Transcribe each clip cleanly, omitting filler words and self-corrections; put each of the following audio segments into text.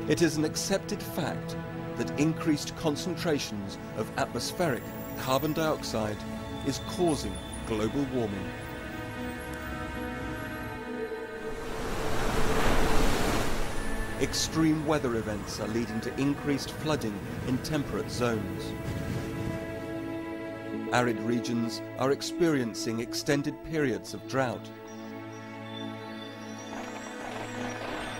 It is an accepted fact that increased concentrations of atmospheric carbon dioxide is causing global warming. Extreme weather events are leading to increased flooding in temperate zones. Arid regions are experiencing extended periods of drought.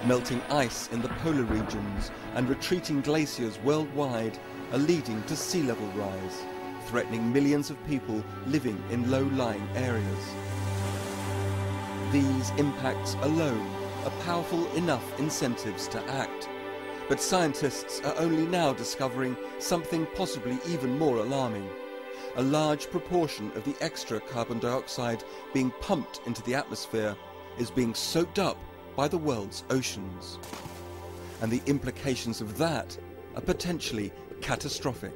Melting ice in the polar regions and retreating glaciers worldwide are leading to sea level rise, threatening millions of people living in low-lying areas. These impacts alone are powerful enough incentives to act, but scientists are only now discovering something possibly even more alarming. A large proportion of the extra carbon dioxide being pumped into the atmosphere is being soaked up by the world's oceans. And the implications of that are potentially catastrophic.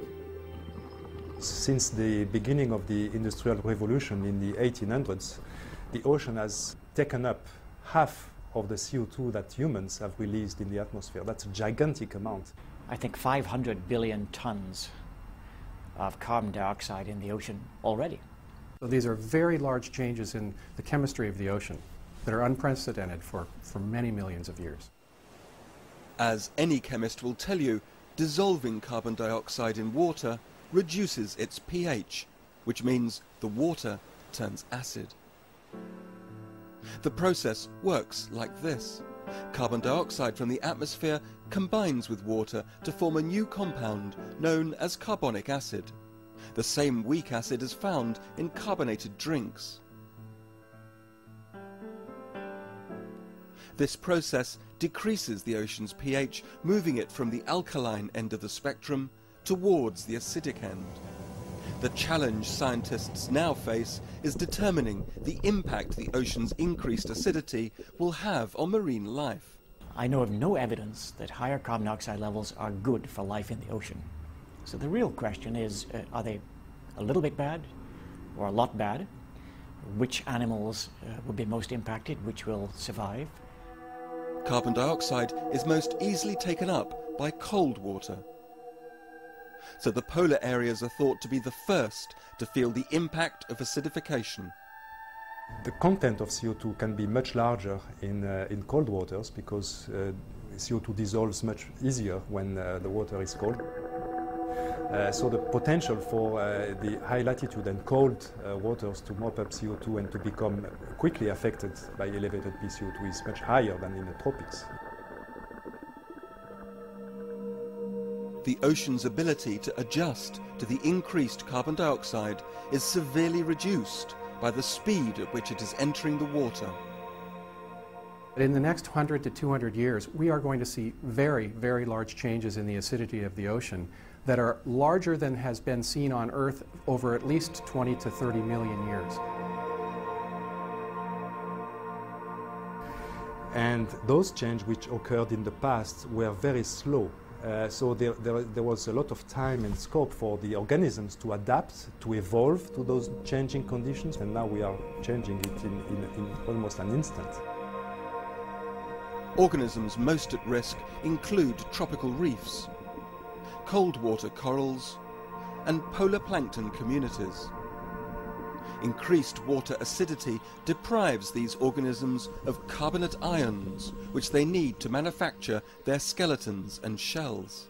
Since the beginning of the Industrial Revolution in the 1800s, the ocean has taken up half of the CO2 that humans have released in the atmosphere. That's a gigantic amount. I think 500 billion tons of carbon dioxide in the ocean already. So these are very large changes in the chemistry of the ocean that are unprecedented for many millions of years. As any chemist will tell you, dissolving carbon dioxide in water reduces its pH, which means the water turns acid. The process works like this. Carbon dioxide from the atmosphere combines with water to form a new compound known as carbonic acid. The same weak acid is found in carbonated drinks. This process decreases the ocean's pH, moving it from the alkaline end of the spectrum towards the acidic end. The challenge scientists now face is determining the impact the ocean's increased acidity will have on marine life. I know of no evidence that higher carbon dioxide levels are good for life in the ocean. So the real question is, are they a little bit bad or a lot bad? Which animals will be most impacted, which will survive? Carbon dioxide is most easily taken up by cold water. So the polar areas are thought to be the first to feel the impact of acidification. The content of CO2 can be much larger in cold waters because CO2 dissolves much easier when the water is cold. So the potential for the high latitude and cold waters to mop up CO2 and to become quickly affected by elevated PCO2 is much higher than in the tropics. The ocean's ability to adjust to the increased carbon dioxide is severely reduced by the speed at which it is entering the water. In the next 100 to 200 years, we are going to see very, very large changes in the acidity of the ocean that are larger than has been seen on Earth over at least 20 to 30 million years. And those changes which occurred in the past were very slow. So there was a lot of time and scope for the organisms to adapt, to evolve to those changing conditions, and now we are changing it in almost an instant. Organisms most at risk include tropical reefs, cold water corals, and polar plankton communities. Increased water acidity deprives these organisms of carbonate ions, which they need to manufacture their skeletons and shells.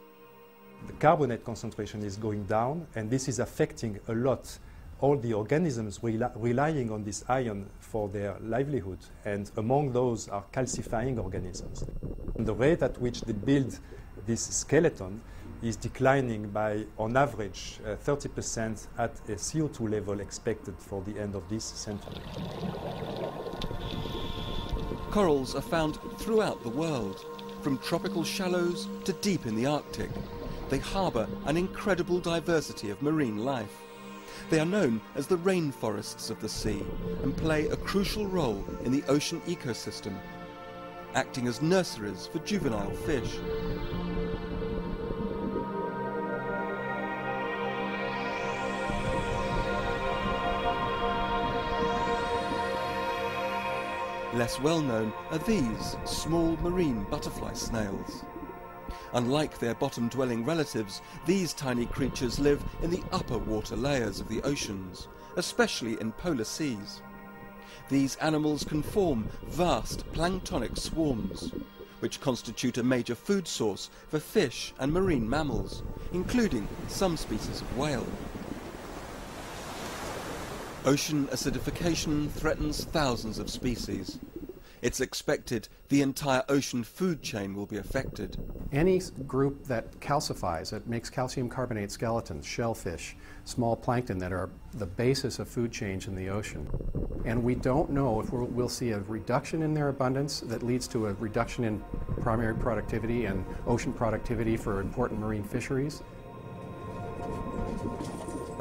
The carbonate concentration is going down, and this is affecting a lot all the organisms relying on this ion for their livelihood, and among those are calcifying organisms. And the rate at which they build this skeleton is declining by, on average, 30% at a CO2 level expected for the end of this century. Corals are found throughout the world, from tropical shallows to deep in the Arctic. They harbour an incredible diversity of marine life. They are known as the rainforests of the sea and play a crucial role in the ocean ecosystem, acting as nurseries for juvenile fish. Less well known are these small marine butterfly snails. Unlike their bottom-dwelling relatives, these tiny creatures live in the upper water layers of the oceans, especially in polar seas. These animals can form vast planktonic swarms, which constitute a major food source for fish and marine mammals, including some species of whale. Ocean acidification threatens thousands of species. It's expected the entire ocean food chain will be affected. Any group that calcifies, that makes calcium carbonate skeletons, shellfish, small plankton that are the basis of food change in the ocean. And we don't know if we'll see a reduction in their abundance that leads to a reduction in primary productivity and ocean productivity for important marine fisheries.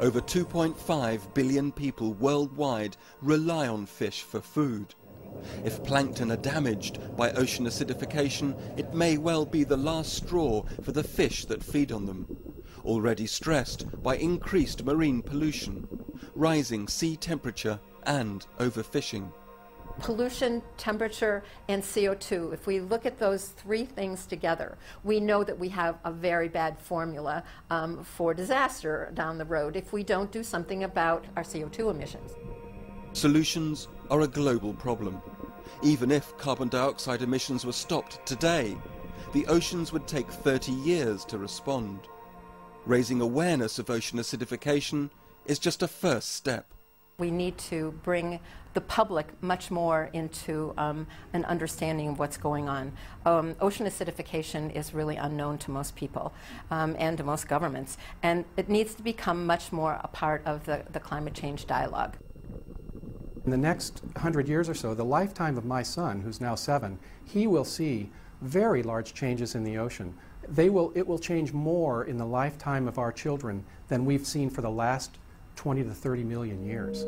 Over 2.5 billion people worldwide rely on fish for food. If plankton are damaged by ocean acidification, it may well be the last straw for the fish that feed on them, already stressed by increased marine pollution, rising sea temperature and overfishing. Pollution, temperature, and CO2, if we look at those three things together, we know that we have a very bad formula for disaster down the road if we don't do something about our CO2 emissions. Solutions are a global problem. Even if carbon dioxide emissions were stopped today, the oceans would take 30 years to respond. Raising awareness of ocean acidification is just a first step. We need to bring the public much more into an understanding of what's going on. Ocean acidification is really unknown to most people and to most governments, and it needs to become much more a part of the climate change dialogue. In the next 100 years or so, the lifetime of my son, who's now 7, he will see very large changes in the ocean. It will change more in the lifetime of our children than we've seen for the last 20 to 30 million years.